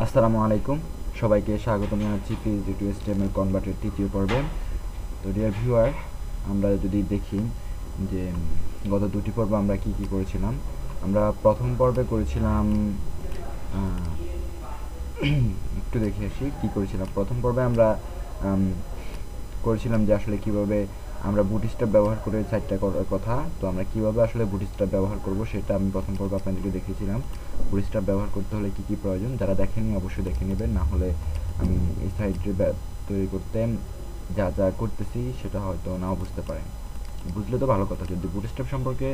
আসসালামু আলাইকুম, সবাইকে স্বাগতম জানাচ্ছি পিএইচডি টু এইচটিএমএল কনভার্টের তৃতীয় পর্বে। তো ডিয়ার ভিউয়ার, আমরা যদি দেখি যে গত দুটি পর্ব আমরা কি কি করেছিলাম। আমরা প্রথম পর্বে করেছিলাম একটু দেখে আসি কি করেছিলাম। প্রথম পর্বে আমরা করেছিলাম যে আসলে কিভাবে আমরা বুটস্ট্র্যাপ ব্যবহার করে সাইটটা করার কথা। তো আমরা কিভাবে আসলে বুটস্ট্র্যাপ ব্যবহার করব সেটা আমি প্রথম পর্বে আপনাদেরকে দেখিয়েছিলাম। বুটস্ট্র্যাপ ব্যবহার করতে হলে কি কি প্রয়োজন, যারা দেখেননি অবশ্যই দেখে নেবেন, না হলে আমি এই সাইটটি তৈরি করতে যা যা করতেছি সেটা হয়তো নাও বুঝতে পারেন। বুঝলে তো ভালো কথা, যদি বুটস্ট্র্যাপ সম্পর্কে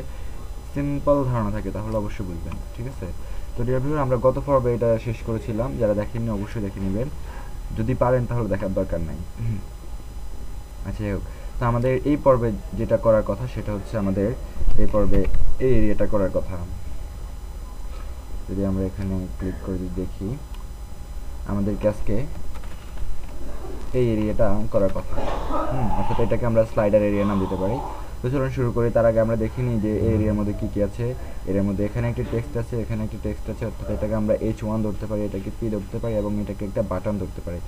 সিম্পল ধারণা থাকে তাহলে অবশ্যই বুঝবেন, ঠিক আছে। তো ডিয়ার ভিউয়ার, আমরা গত পর্বে এটা শেষ করেছিলাম, যারা দেখেননি অবশ্যই দেখে নেবেন, যদি পারেন তাহলে দেখার দরকার নাই। আচ্ছা, যাই হোক, তো আমাদের এই পর্বে যেটা করার কথা সেটা হচ্ছে আমাদের এই পর্বে এই এরিয়াটা করার কথা। যদি আমরা এখানে ক্লিক করে দেখি, আমাদের আজকে এই এরিয়াটা করার কথা। অর্থাৎ এটাকে আমরা স্লাইডার এরিয়া নাম দিতে পারি। তো চলুন শুরু করি। তার আগে আমরা দেখে নিই যে এই এরিয়ার মধ্যে কী কী আছে। এর মধ্যে এখানে একটি টেক্সট আছে, এখানে একটি টেক্সট আছে, অর্থাৎ এটাকে আমরা H1 ধরতে পারি, এটাকে P ধরতে পারি এবং এটাকে একটা বাটন ধরতে পারি,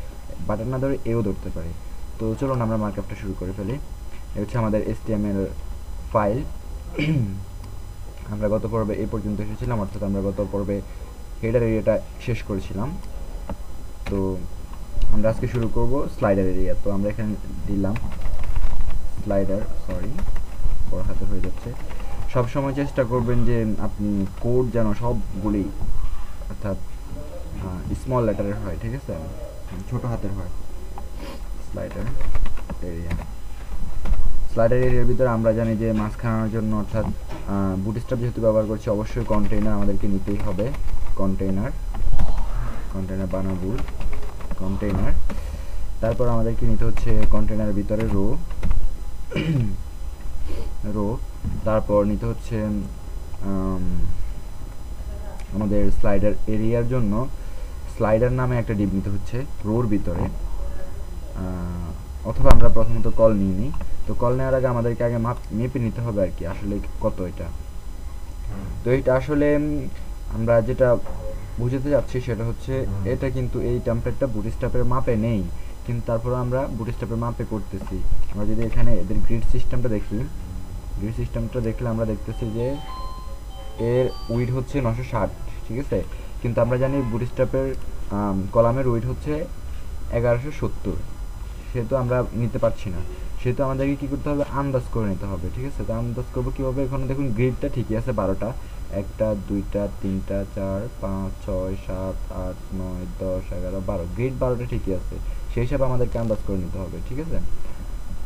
বাটন না ধরে এও ধরতে পারি। তো চলুন আমরা মার্কআপটা শুরু করে ফেলি। এটা হচ্ছে আমাদের HTML ফাইল। আমরা গত পর্বে এই পর্যন্ত এসেছিলাম, অর্থাৎ আমরা গত পর্বে হেডার এরিয়াটা শেষ করেছিলাম। তো আমরা আজকে শুরু করব স্লাইডার এরিয়া। তো আমরা এখানে দিলাম স্লাইডার, সরি বড় হাতে হয়ে যাচ্ছে। সবসময় চেষ্টা করবেন যে আপনি কোড যেন সবগুলি অর্থাৎ স্মল লেটারের হয়, ঠিক আছে, ছোট হাতের হয়। স্লাইডার এরিয়া, স্লাইডার এরিয়ার ভিতরে আমরা জানি যে মাঝখানার জন্য অর্থাৎ বুটস্ট্র্যাপ যেহেতু ব্যবহার করছি অবশ্যই কন্টেইনার আমাদেরকে নিতেই হবে। কন্টেইনার বানাবো কন্টেইনার। তারপর আমাদেরকে নিতে হচ্ছে কন্টেইনারের ভিতরে রো। তারপর নিতে হচ্ছে আমাদের স্লাইডার এরিয়ার জন্য স্লাইডার নামে একটা ডিভ নিতে হচ্ছে রোর ভিতরে, অথবা আমরা প্রথমত কল নিয়ে নিই। তো কল নেওয়ার আগে আমাদেরকে আগে মেপে নিতে হবে আর কি আসলে কত এটা। তো এটা আসলে আমরা যেটা বুঝাতে যাচ্ছি সেটা হচ্ছে এটা কিন্তু এই টেমপ্লেটটা বুটস্ট্র্যাপের মাপে নেই, কিন্তু তারপরে আমরা বুটস্ট্র্যাপের মাপে করতেছি। আমরা যদি এখানে এদের গ্রিড সিস্টেমটা দেখি, গ্রিড সিস্টেমটা দেখলে আমরা দেখতেছি যে এর উইড হচ্ছে 960, ঠিক আছে, কিন্তু আমরা জানি বুটস্ট্র্যাপের কলামের উইড হচ্ছে 1170, সেহেতু আমরা নিতে পারছি না, সেহেতু আমাদেরকে কী করতে হবে, আন্দাজ করে নিতে হবে, ঠিক আছে। তো আন্দাজ করবো কীভাবে, এখানে দেখুন গ্রিডটা ঠিকই আছে 12টা, 1টা 2টা 3টা 4 5 6 7 8 9 10 11 12, গ্রিড 12টা ঠিকই আছে, সেই হিসাবে আমাদেরকে আন্দাজ করে নিতে হবে, ঠিক আছে।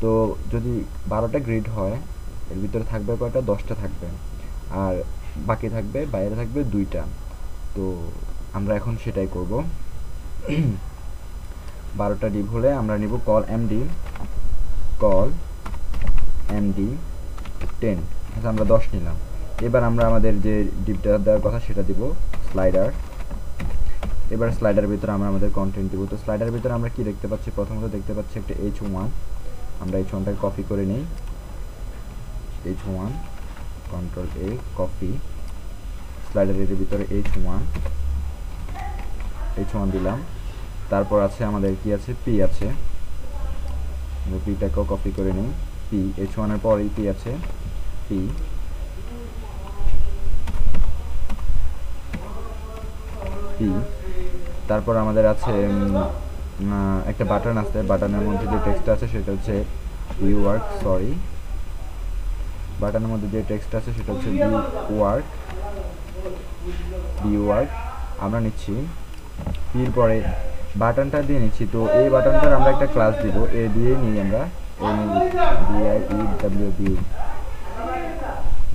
তো যদি 12টা গ্রিড হয় এর ভিতরে থাকবে কয়টা, 10টা থাকবে, আর বাকি থাকবে বাইরে থাকবে 2টা। তো আমরা এখন সেটাই করব। 12টা ডিভ হলে আমরা নিব কল এমডি 10। আচ্ছা, আমরা 10 নিলাম। এবার আমরা আমাদের যে ডিভটা দেওয়ার কথা সেটা দিব স্লাইডার। এবার স্লাইডারের ভিতরে আমরা আমাদের কন্টেন্ট দিব। তো স্লাইডারের ভিতরে আমরা কি দেখতে পাচ্ছি, প্রথমত দেখতে পাচ্ছি একটা H1। আমরা H1টাকে কপি করে নিই, H1 কন্ট্রোল A কপি, স্লাইডারের ভিতরে H1 দিলাম। তারপর আছে আমাদের কি আছে, P আছে, আমরা Pটাকেও কপি করে নিই, P H1 এর পরেই P আছে, P তারপর আমাদের আছে একটা বাটন আছে, বাটনের মধ্যে যে টেক্সট আছে সেটা হচ্ছে বাটনের মধ্যে যে টেক্সট আছে সেটা হচ্ছে ওয়ার্ক আমরা নিচ্ছি। পির পরে বাটনটা দিয়ে নিচ্ছি। তো এই বাটনটার আমরা একটা ক্লাস দিব, এ দিয়ে নিই আমরা, DIEW।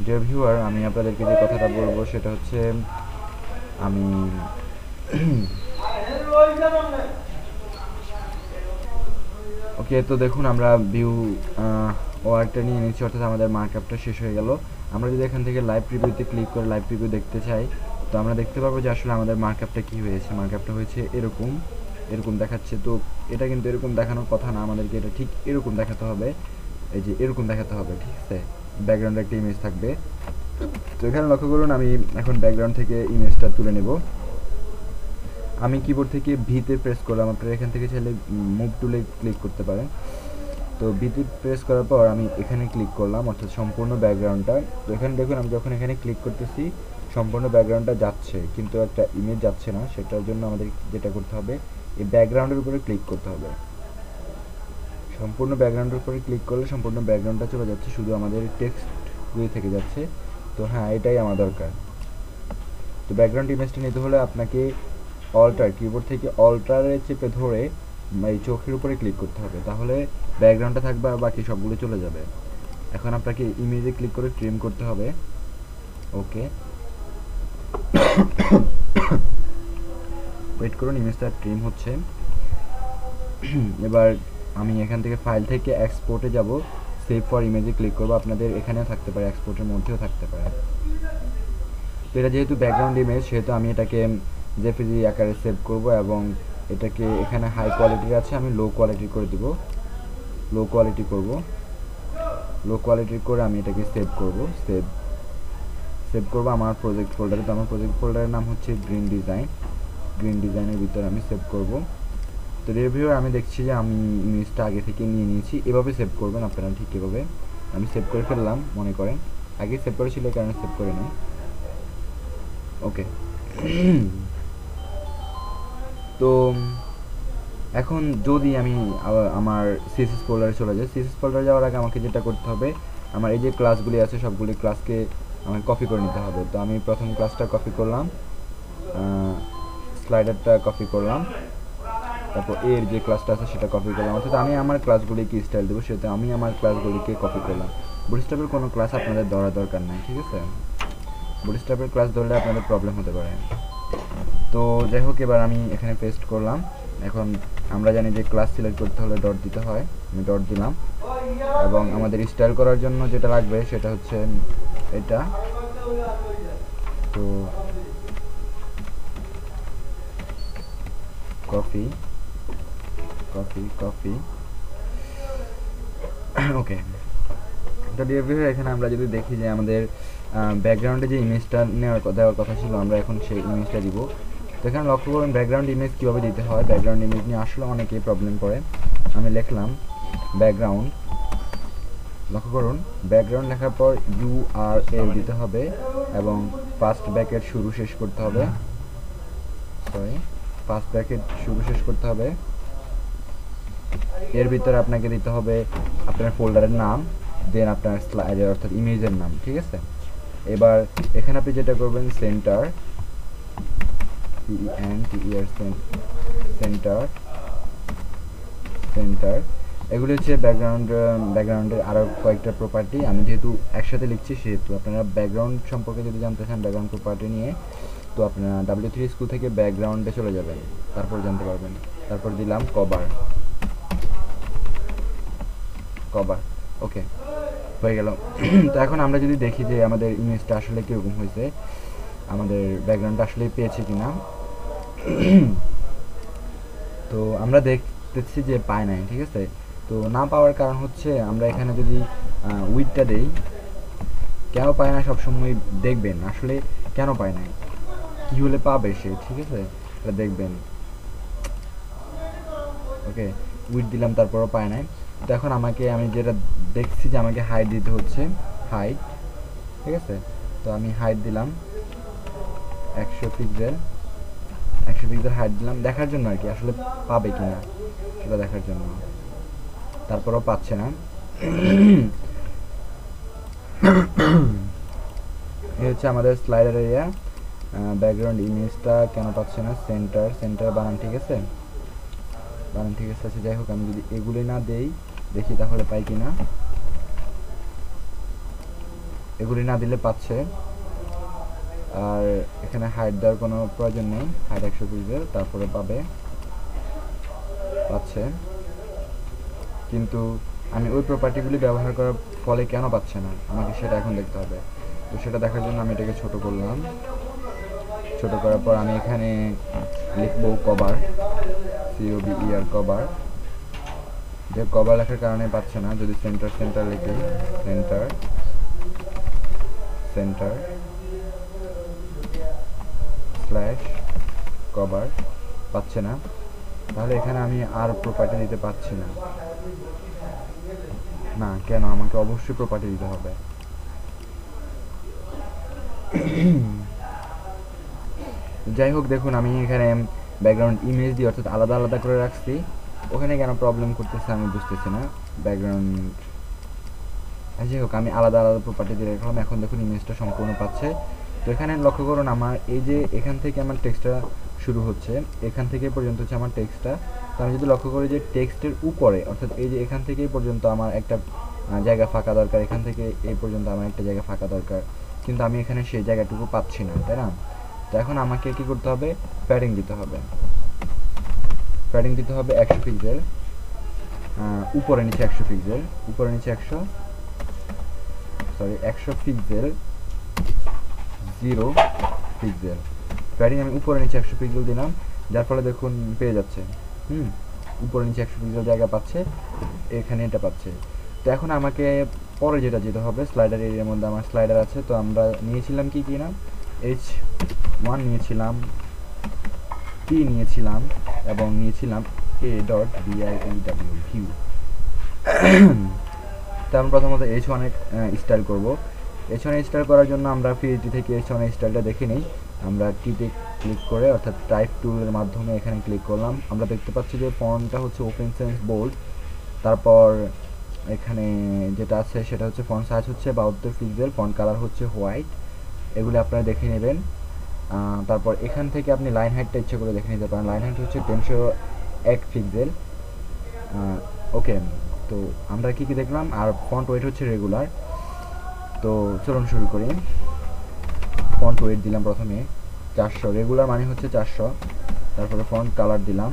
ডিয়ার ভিউয়ার, আমি আপনাদেরকে যে কথাটা বলবো সেটা হচ্ছে আমি ওকে, তো দেখুন আমরা ভিউ ওয়ার্কটা নিয়ে নিচ্ছি, অর্থাৎ আমাদের মার্কআপটা শেষ হয়ে গেল। আমরা যদি এখান থেকে লাইভ প্রিভিউতে ক্লিক করে লাইভ প্রিভিউ দেখতে চাই, তো আমরা দেখতে পারবো যে আসলে আমাদের মার্কআপটা কী হয়েছে। মার্কআপটা হয়েছে এরকম দেখাচ্ছে। তো এটা কিন্তু এরকম দেখানোর কথা না, আমাদেরকে এটা ঠিক এরকম দেখাতে হবে, এই যে এরকম দেখাতে হবে, ঠিক আছে। ব্যাকগ্রাউন্ডে একটা ইমেজ থাকবে। তো এখানে লক্ষ্য করুন আমি এখন ব্যাকগ্রাউন্ড থেকে ইমেজটা তুলে নেব। আমি কিবোর্ড থেকে ভিতে প্রেস করলাম, আপনারা এখান থেকে চাইলে মুভ টুলে ক্লিক করতে পারেন। তো ভিতে প্রেস করার পর আমি এখানে ক্লিক করলাম, অর্থাৎ সম্পূর্ণ ব্যাকগ্রাউন্ডটা। তো এখানে দেখুন আমি যখন এখানে ক্লিক করতেছি সম্পূর্ণ ব্যাকগ্রাউন্ডটা যাচ্ছে, কিন্তু একটা ইমেজ যাচ্ছে না। সেটার জন্য আমাদের যেটা করতে হবে, এই ব্যাকগ্রাউন্ডের উপরে ক্লিক করতে হবে। সম্পূর্ণ ব্যাকগ্রাউন্ডের উপরে ক্লিক করলে সম্পূর্ণ ব্যাকগ্রাউন্ডটা চলে যাচ্ছে, শুধু আমাদের টেক্সটগুলি থেকে যাচ্ছে। তো হ্যাঁ, এটাই আমার দরকার। তো ব্যাকগ্রাউন্ড ইমেজটা নিতে হলে আপনাকে অল্টার, কিবোর্ড থেকে অল্টারে চেপে ধরে এই চোখের উপরে ক্লিক করতে হবে, তাহলে ব্যাকগ্রাউন্ডটা থাকবে আর বাকি সবগুলো চলে যাবে। এখন আপনাকে ইমেজে ক্লিক করে ট্রিম করতে হবে। ওকে, ওয়েট করুন, ইমেজটা ট্রিম হচ্ছে। এবার আমি এখান থেকে ফাইল থেকে এক্সপোর্টে যাব, সেভ ফর ইমেজে ক্লিক করব। আপনাদের এখানেও থাকতে পারে, এক্সপোর্টের মধ্যেও থাকতে পারে। তো এটা যেহেতু ব্যাকগ্রাউন্ড ইমেজ, সেহেতু আমি এটাকে জেপিজি আকারে সেভ করব এবং এটাকে এখানে হাই কোয়ালিটির আছে, আমি লো কোয়ালিটি করে দিব, লো কোয়ালিটি করব। লো কোয়ালিটি করে আমি এটাকে সেভ করব, সেভ করব আমার প্রজেক্ট ফোল্ডারে। তো আমার প্রজেক্ট ফোল্ডারের নাম হচ্ছে গ্রিন ডিজাইন, গ্রিন ডিজাইনের ভিতরে আমি সেভ করব। তো রিভিউয়ার আমি দেখছি যে আমি ইমেজটা আগে থেকে নিয়ে নিয়েছি, এভাবে সেভ করবেন আপনারা, ঠিক এভাবে। আমি সেভ করে ফেললাম, মনে করেন আগে সেভ করেছিল এই কারণে সেভ করে নিই। ওকে, তো এখন যদি আমি আমার সিএসএস ফোল্ডারে চলে যাই, সিএসএস ফোল্ডারে যাওয়ার আগে আমাকে যেটা করতে হবে, আমার এই যে ক্লাসগুলি আছে সবগুলি ক্লাসকে আমাকে কপি করে নিতে হবে। তো আমি প্রথম ক্লাসটা কপি করলাম, স্লাইডারটা কপি করলাম, তারপর এর যে ক্লাসটা আছে সেটা কপি করলাম। অর্থাৎ আমি আমার ক্লাসগুলিকে স্টাইল দেবো, সেটা আমি আমার ক্লাসগুলিকে কপি করলাম। বুটস্ট্র্যাপের কোনো ক্লাস আপনাদের ধরা দরকার নেই, ঠিক আছে? বুটস্ট্র্যাপের ক্লাস ধরলে আপনাদের প্রবলেম হতে পারে। তো যাই হোক, এবার আমি এখানে পেস্ট করলাম। এখন আমরা জানি যে ক্লাস সিলেক্ট করতে হলে ডট দিতে হয়, আমি ডট দিলাম। এবং আমাদের স্টাইল করার জন্য যেটা লাগবে সেটা হচ্ছে এটা। তো কপি কপি কপি, ওকে। তো ডিএফবির এখানে আমরা যদি দেখি যে আমাদের ব্যাকগ্রাউন্ডে যে ইমেজটা দেওয়ার কথা ছিল, আমরা এখন সেই ইমেজটা দিব। তো এখানে লক্ষ্য করুন ব্যাকগ্রাউন্ড ইমেজ কীভাবে দিতে হয়। ব্যাকগ্রাউন্ড ইমেজ নিয়ে আসলে অনেকেই প্রবলেম করে। আমি লিখলাম ব্যাকগ্রাউন্ড, লক্ষ্য করুন ব্যাকগ্রাউন্ড লেখার পর URL দিতে হবে এবং ফার্স্ট ব্র্যাকেট শুরু শেষ করতে হবে, ফার্স্ট ব্র্যাকেট শুরু শেষ করতে হবে। এর ভিতরে আপনাকে দিতে হবে আপনার ফোল্ডারের নাম, দেন আপনার স্লাইডের অর্থাৎ ইমেজের নাম, ঠিক আছে? এবার এখানে আপনি যেটা করবেন সেন্টার, সেন্টার, এগুলি হচ্ছে ব্যাকগ্রাউন্ডের আরও কয়েকটা প্রপার্টি। আমি যেহেতু একসাথে লিখছি সেহেতু আপনারা ব্যাকগ্রাউন্ড সম্পর্কে যদি জানতে চান ব্যাকগ্রাউন্ড প্রপার্টি নিয়ে, তো আপনারা W3 স্কুল থেকে ব্যাকগ্রাউন্ডে চলে যাবেন, তারপর জানতে পারবেন। তারপর দিলাম কভার, ওকে, হয়ে গেল। তো এখন আমরা যদি দেখি যে আমাদের ইমেজটা আসলে কীরকম হয়েছে, আমাদের ব্যাকগ্রাউন্ডটা আসলে পেয়েছে কিনা। তো আমরা দেখতেছি যে পায় নাই, ঠিক আছে? তো না পাওয়ার কারণ হচ্ছে আমরা এখানে যদি উইডটা দেই, কেন পায় না সবসময় দেখবেন আসলে কেন পায় নাই, কী হলে পাবে সে, ঠিক আছে? এটা দেখবেন। ওকে, উইড দিলাম তারপরও পায় নাই। তো এখন আমি যেটা দেখছি যে আমাকে হাইট দিতে হচ্ছে, হাইট, ঠিক আছে? তো আমি হাইট দিলাম 100 পিক্সেল হাইট দিলাম, দেখার জন্য আর কি, আসলে পাবে কিনা সেটা দেখার জন্য। তারপরও পাচ্ছে না। এই হচ্ছে আমাদের স্লাইডার এরিয়া। ব্যাকগ্রাউন্ড ইমেজটা কেন পাচ্ছে না, সেন্টার বানান ঠিক আছে, আচ্ছা যাই হোক, আমি যদি এগুলি না দেই দেখি তাহলে পাই কিনা। এগুলি না দিলে পাচ্ছে। আর এখানে হাইট দেওয়ার কোনো প্রয়োজন নেই, হাইট 100 পিক্সেল, তারপরে পাচ্ছে। কিন্তু আমি ওই প্রপার্টিগুলি ব্যবহার করার ফলে কেন পাচ্ছে না আমাকে সেটা এখন দেখতে হবে। তো সেটা দেখার জন্য আমি এটাকে ছোট করলাম। ছোট করার পর আমি এখানে লিখবো কভার, COVER, কভার। যে কভার লেখার কারণে পাচ্ছে না। যদি সেন্টার লিখি, সেন্টার স্ল্যাশ কভার, পাচ্ছে না, তাহলে এখানে আমি আর প্রপার্টি দিতে পারছি না। না কেন, আমাকে অবশ্যই প্রপার্টি দিতে হবে। যাই হোক, দেখুন আমি এখানে ব্যাকগ্রাউন্ড ইমেজ দিয়ে অর্থাৎ আলাদা আলাদা করে রাখছি, ওখানে কেন প্রবলেম করতেছে আমি বুঝতেছি না। ব্যাকগ্রাউন্ড, যাই হোক আমি আলাদা আলাদা প্রপার্টি দিয়ে রাখলাম। এখন দেখুন ইমেজটা সম্পূর্ণ পাচ্ছে। তো এখানে লক্ষ্য করুন আমার এই যে এখান থেকে আমার টেক্সটটা শুরু হচ্ছে, এখান থেকে পর্যন্ত হচ্ছে আমার টেক্সটটা। তো আমি যদি লক্ষ্য করি যে টেক্সটের উপরে অর্থাৎ এই যে এখান থেকে পর্যন্ত আমার একটা জায়গা ফাঁকা দরকার, এখান থেকে এই পর্যন্ত আমার একটা জায়গা ফাঁকা দরকার, কিন্তু আমি এখানে সেই জায়গাটুকু পাচ্ছি না, তাই না? তো এখন আমাকে কী করতে হবে, প্যাডিং দিতে হবে। প্যাডিং দিতে হবে 100 পিক্সেল, উপরে নিচে 100 পিক্সেল, উপরে নিচে 100 পিক্সেল, 0 পিক্সেল। প্যাডিং আমি উপরে নিচে 100 পিক্সেল দিলাম, যার ফলে দেখুন পেয়ে যাচ্ছে উপরে নিচে 100 পিক্সেল জায়গা পাচ্ছে, এখানে এটা পাচ্ছে। তো এখন আমাকে পরে যেটা যেতে হবে, স্লাইডার এরিয়ার মধ্যে আমার স্লাইডার আছে। তো আমরা নিয়েছিলাম কি না, H1 নিয়েছিলাম, P নিয়েছিলাম এবং নিয়েছিলাম a.dieu ভিউ। তো আমি প্রথমত H1 স্টাইল করব। H1 স্টাইল করার জন্য আমরা ফ্রিটি থেকে H1 স্টাইলটা দেখে নিই। আমরা টিতে ক্লিক করে অর্থাৎ টাইপ টুলের মাধ্যমে এখানে ক্লিক করলাম। আমরা দেখতে পাচ্ছি যে ফন্টটা হচ্ছে ওপেন সেন্স বোল্ড। তারপর এখানে যেটা আছে সেটা হচ্ছে ফন্ট সাইজ হচ্ছে 72 পিক্সেল, ফন্ট কালার হচ্ছে হোয়াইট। এগুলি আপনারা দেখে নেবেন। তারপর এখান থেকে আপনি লাইন হাইটটা ইচ্ছে করে দেখে নিতে পারেন। লাইন হাইট হচ্ছে 301 পিক্সেল। ওকে, তো আমরা কি কি দেখলাম, আর ফন্ট ওয়েট হচ্ছে রেগুলার। তো চলুন শুরু করি। ফন্ট ওয়েট দিলাম প্রথমে 400, রেগুলার মানে হচ্ছে 400। তারপরে ফন্ট কালার দিলাম,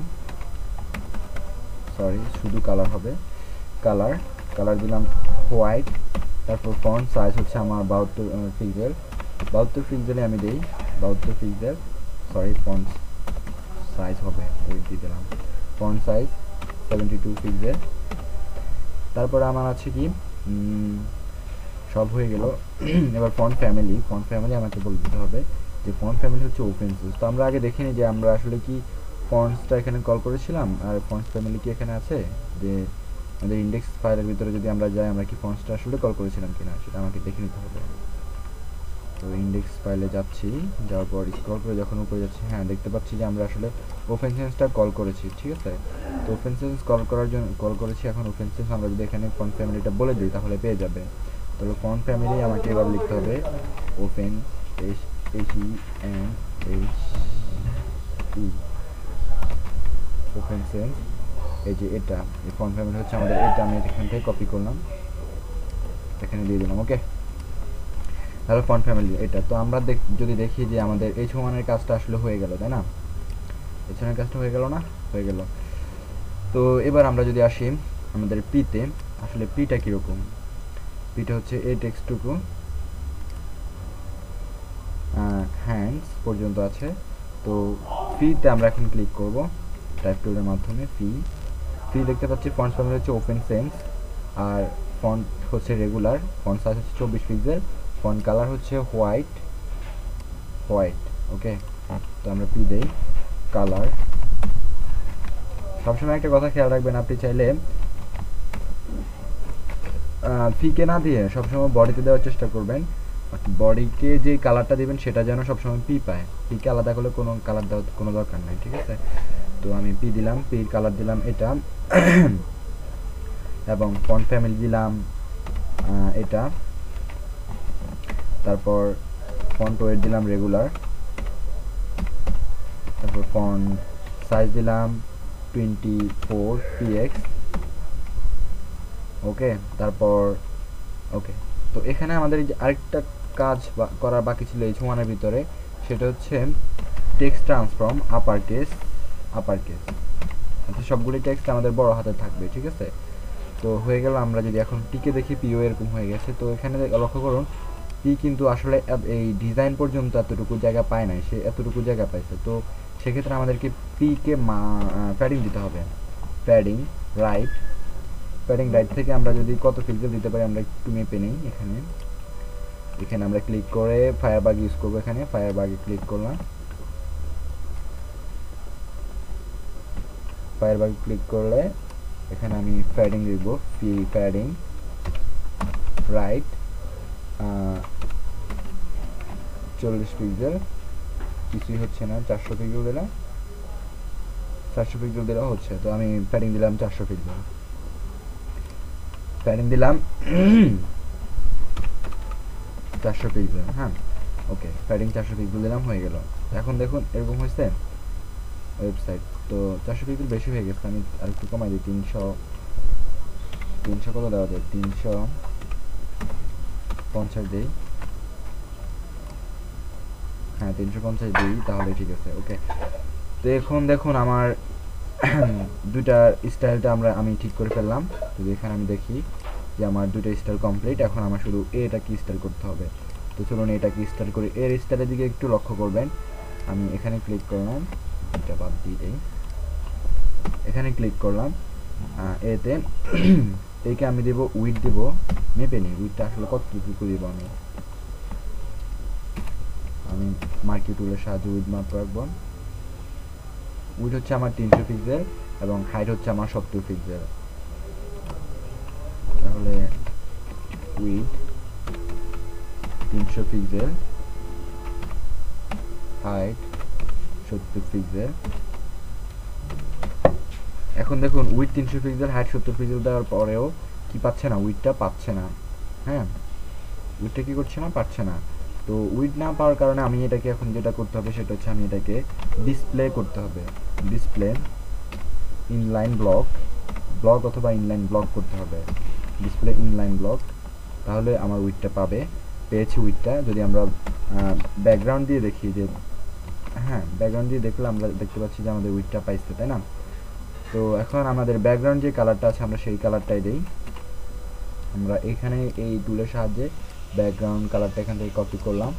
শুধু কালার হবে, কালার দিলাম হোয়াইট। তারপর ফন্ট সাইজ হচ্ছে আমার 72 পিক্সেল, 72 পিক্সেলে আমি দিই 72 পিক্সেল, ফন্ট সাইজ হবে ওই দিয়ে দিলাম, ফন্ট সাইজ 72 পিক্সেল। তারপরে আমার আছে কি, সব হয়ে গেল। এবার ফন্ট ফ্যামিলি আমাকে বলে দিতে হবে যে ফন্ট ফ্যামিলি হচ্ছে ওপেন সোর্স। তো আমরা আগে দেখে নিই যে আমরা আসলে কি ফন্টসটা এখানে কল করেছিলাম আর ফন্টস ফ্যামিলি কি এখানে আছে, যে আমাদের ইন্ডেক্স ফাইলের ভিতরে যদি আমরা যাই আমরা কি ফন্টসটা আসলে কল করেছিলাম কিনা সেটা আমাকে দেখে নিতে হবে। তো ইন্ডেক্স ফাইলে যাচ্ছি, যাওয়ার পর স্ক্রল করে যখন উপরে যাচ্ছি, হ্যাঁ দেখতে পাচ্ছি যে আমরা আসলে ওপেন সেন্সটা কল করেছি, ঠিক আছে। তো ওপেন সেন্স কল করার জন্য কল করেছি। এখন ওপেন সেন্স আমরা যদি এখানে ফন্ট ফ্যামিলিটা বলে দিই তাহলে পেয়ে যাবে। তাহলে ফন্ট ফ্যামিলি আমাকে এবার লিখতে হবে ওপেন ওপেন সেন্স, এই যে এটা এই ফন্ট ফ্যামিলি হচ্ছে আমাদের, এটা আমি এখান থেকে কপি করলাম, এখানে দিয়ে দিলাম। ওকে, তাহলে ফন্ট ফ্যামিলি এটা। তো আমরা যদি দেখি যে আমাদের H1 এর কাজটা আসলে হয়ে গেল, তাই না? H1 এর কাজটা হয়ে গেল না, হয়ে গেল। তো এবার আমরা যদি আসি আমাদের পিতে, আসলে পিটা কীরকম, পিটা হচ্ছে এই টেক্সটটুকু হ্যান্ডস পর্যন্ত আছে। তো ফিতে আমরা এখন ক্লিক করব টাইপ টুলের মাধ্যমে। ফি দেখতে পাচ্ছি ফন্ট ফ্যামিলি হচ্ছে ওপেন সেন্স, আর ফন্ট হচ্ছে রেগুলার, ফন্ট সাইজ হচ্ছে 24 পিক্সেল, ফন্ট কালার হচ্ছে হোয়াইট। ওকে, তো আমরা পি দেই কালার। সবসময় একটা কথা খেয়াল রাখবেন, আপনি চাইলে ফিকে না দিয়ে সবসময় বডিতে দেওয়ার চেষ্টা করবেন। বডিকে যে কালারটা দিবেন সেটা যেন সবসময় পি পায়, পিকে আলাদা করলে কোনো কালার দেওয়ার কোনো দরকার নেই, ঠিক আছে। তো আমি পি দিলাম, পির কালার দিলাম এটা এবং ফন্ট ফ্যামিলি দিলাম এটা। তারপর ফন্ট ওয়েট দিলাম রেগুলার, তারপর ফন্ট সাইজ দিলাম 24 px। ওকে, তারপর ওকে। তো এখানে আমাদের আরেকটা কাজ করার বাকি ছিল H1 এর ভিতরে, সেটা হচ্ছে টেক্সট ট্রান্সফর্ম আপার কেস। আচ্ছা, সবগুলি টেক্সট আমাদের বড় হাতে থাকবে, ঠিক আছে। তো হয়ে গেল। আমরা যদি এখন পিকে দেখি, পিও এরকম হয়ে গেছে। তো এখানে লক্ষ্য করুন পি কিন্তু আসলে এই ডিজাইন পর্যন্ত এতটুকু জায়গা পায় নাই, সে এতটুকু জায়গা পাইছে। তো সেক্ষেত্রে আমাদেরকে পিকে প্যাডিং দিতে হবে, প্যাডিং রাইট থেকে আমরা যদি কত পিক্সেল দিতে পারি আমরা একটু মেপে নিই। এখানে আমরা ক্লিক করে ফায়ারবাগ ইউজ করবো, এখানে ফায়ারবাগে ক্লিক করলাম। ফায়ারবাগ ক্লিক করলে এখানে আমি প্যাডিং দিব, ফি প্যাডিং রাইট 40 পিক্সেল, কিছুই হচ্ছে না। 400 পিক্সেল দিলাম, 400 পিক্সেল দিলেও হচ্ছে। তো আমি প্যাডিং দিলাম 400 পিক্সেল, প্যাডিং দিলাম 400 পিক্সেল। হ্যাঁ ওকে, প্যাডিং 400 পিক্সেল দিলাম, হয়ে গেল। এখন দেখুন এরকম হয়েছে ওয়েবসাইট। তো 400 পিক্সেল বেশি হয়ে গেছে, আমি আর একটু কমাই দিই। 300 কত দেওয়া যায়, 350 দিই। হ্যাঁ 350 দিই, তাহলে ঠিক আছে। ওকে, তো এখন দেখুন আমার দুইটার স্টাইলটা আমি ঠিক করে ফেললাম। তো এখানে আমি দেখি যে আমার দুটো স্টাইল কমপ্লিট। এখন আমার শুধু এটা কি স্টাইল করতে হবে। তো চলুন এটা কি স্টাইল করি। এর স্টাইলের দিকে একটু লক্ষ্য করবেন। আমি এখানে ক্লিক করলাম, এটা বাদ দিয়ে দেই, এখানে ক্লিক করলাম এতে একে আমি দেব উইড, দেব মেপে নিই উইডটা আসলে কতটুকু দেবো। আমি মার্কি টুলের সাহায্যে উইড মাপ রাখবো। উইড হচ্ছে আমার 300 পিক্সেল এবং হাইট হচ্ছে আমার 70 পিক্সেল। তাহলে উইড 300 পিক্সেল, হাইট 70 পিক্সেল। এখন দেখুন উইড 300 পিক্সেল, হাইট 70 পিক্সেল দেওয়ার পরেও কি পাচ্ছে না, উইডটা পাচ্ছে না। হ্যাঁ উইডটা কি করছে না, পাচ্ছে না। তো উইড না পাওয়ার কারণে আমি এটাকে এখন যেটা করতে হবে সেটা হচ্ছে আমি এটাকে ডিসপ্লে করতে হবে। ডিসপ্লে ইনলাইন ব্লক অথবা ইনলাইন ব্লক করতে হবে। ডিসপ্লে ইনলাইন ব্লক, তাহলে আমার উইডটা পাবে। পেয়েছি উইডটা। যদি আমরা ব্যাকগ্রাউন্ড দিয়ে দেখি যে, হ্যাঁ ব্যাকগ্রাউন্ড দিয়ে দেখলে আমরা দেখতে পাচ্ছি যে আমাদের উইডটা পাইছে, তাই না? তো এখন আমাদের ব্যাকগ্রাউন্ড যে কালারটা আছে আমরা সেই কালারটাই দেই। আমরা এখানে এই টুলের সাহায্যে ব্যাকগ্রাউন্ড কালারটা এখান থেকে কপি করলাম,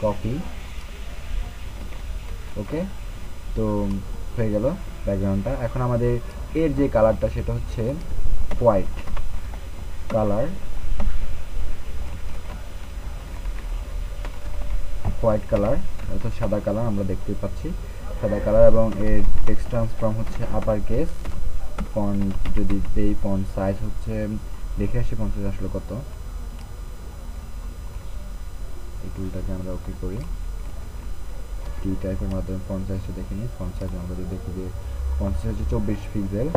কপি। ওকে, তো হয়ে গেল ব্যাকগ্রাউন্ডটা। এখন আমাদের এর যে কালারটা সেটা হচ্ছে হোয়াইট কালার, হোয়াইট কালার অর্থাৎ সাদা কালার আমরা দেখতে পাচ্ছি, সাদা কালার। এবং এর টেক্সট ট্রান্সফর্ম হচ্ছে আপার কেস। ফন্ট যদি দেই, ফন্ট সাইজ হচ্ছে, দেখে আসি ফন্ট সাইজ আসলে কত। এই টুলটাকে আমরা ওকে করি, টি টাইপের মাধ্যমে ফন্ট সাইজটা দেখে নিই। ফন্ট সাইজ আমরা যদি দেখি যে ফন্ট সাইজ হচ্ছে 24 পিক্সেল,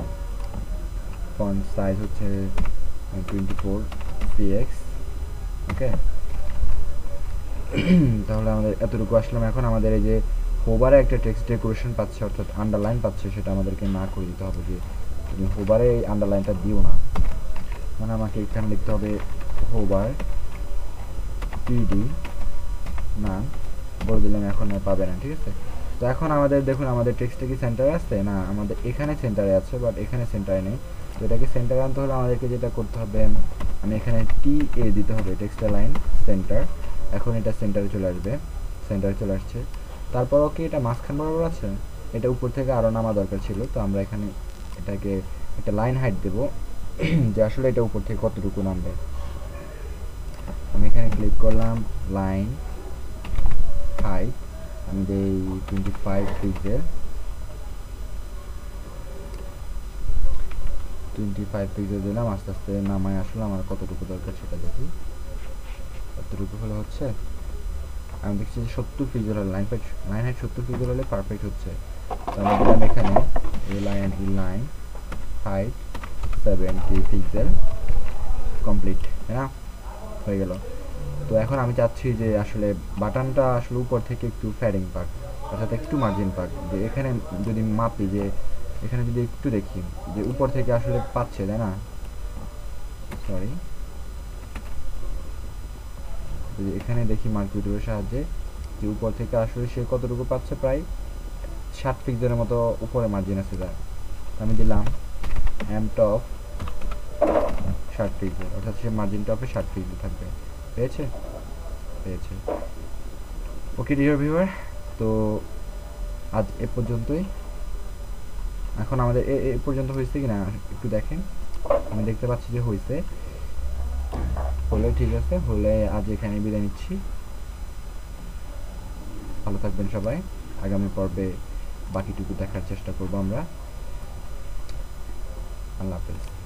ফন্ট সাইজ হচ্ছে 24 px। ওকে, তাহলে আমাদের এতটুকু আসলাম। এখন আমাদের এই যে হোবারে একটা টেক্সট ডেকোরেশন পাচ্ছে অর্থাৎ আন্ডারলাইন পাচ্ছে, সেটা আমাদেরকে না করে দিতে হবে যে তুমি হোবারে এই আন্ডারলাইনটা দিও না। মানে আমাকে এখানে লিখতে হবে হোবার পিডি না, বলে দিলাম, এখন পাবে না। ঠিক আছে, তো এখন আমাদের দেখুন আমাদের টেক্সটটা কি সেন্টারে আছে না, আমাদের এখানে সেন্টারে আছে বাট এখানে সেন্টারে নেই। তো এটাকে সেন্টারে আনতে হলে আমাদেরকে যেটা করতে হবে, আমি এখানে টি এ দিতে হবে, টেক্সট লাইন সেন্টার। এখন এটা সেন্টারে চলে আসবে, সেন্টারে চলে আসছে। তারপরও কি এটা মাঝখান বরাবর আছে, এটা উপর থেকে আরও নামা দরকার ছিল। তো আমরা এখানে এটাকে একটা লাইন হাইট দেব যে আসলে এটা উপর থেকে কতটুকু নামবে। আমি এখানে ক্লিক করলাম, লাইন হাইট আমি দেই 25 পিক্সেল, 25 পিক্সেল দিলাম। আস্তে আস্তে নামায় আসলে আমার কতটুকু দরকার সেটা দেখি, কতটুকু হলে হচ্ছে। আমি দেখছি যে 70 পিক্সেল হলে লাইন হাইট 70 পিক্সেল হলে পারফেক্ট হচ্ছে। তো আমি দিলাম এখানে লাইন হাইট 70 পিক্সেল, কমপ্লিট, তাই না? হয়ে গেল। তো এখন আমি চাচ্ছি যে আসলে বাটনটা আসলে উপর থেকে একটু ফ্যাডিং পাক অর্থাৎ একটু মার্জিন পাক। যে এখানে যদি মাপি, যে এখানে যদি একটু দেখি যে উপর থেকে আসলে পাচ্ছে, তাই না? সরি, যদি এখানে দেখি মার্কিউটের সাহায্যে যে উপর থেকে আসলে সে কতটুকু পাচ্ছে, প্রায় 7 পিক্সেলের মতো উপরে মার্জিন আছে তার। আমি দিলাম এম টপ 60 পিক্সেল, অর্থাৎ সে মার্জিন টপে 60 পিক্সেল থাকবে। পেয়েছে? পেয়েছে। ওকে ডিয়ার ভিউয়ার, তো আজ এ পর্যন্তই। এখন আমাদের এ পর্যন্ত হয়েছে কি না একটু দেখেন। আমি দেখতে পাচ্ছি যে হয়েছে, হলে ঠিক আছে, হলে আজ এখানে বিদায় নিচ্ছি। ভালো থাকবেন সবাই। আগামী পর্বে বাকিটুকু দেখার চেষ্টা করবো আমরা। আল্লাহ হাফেজ।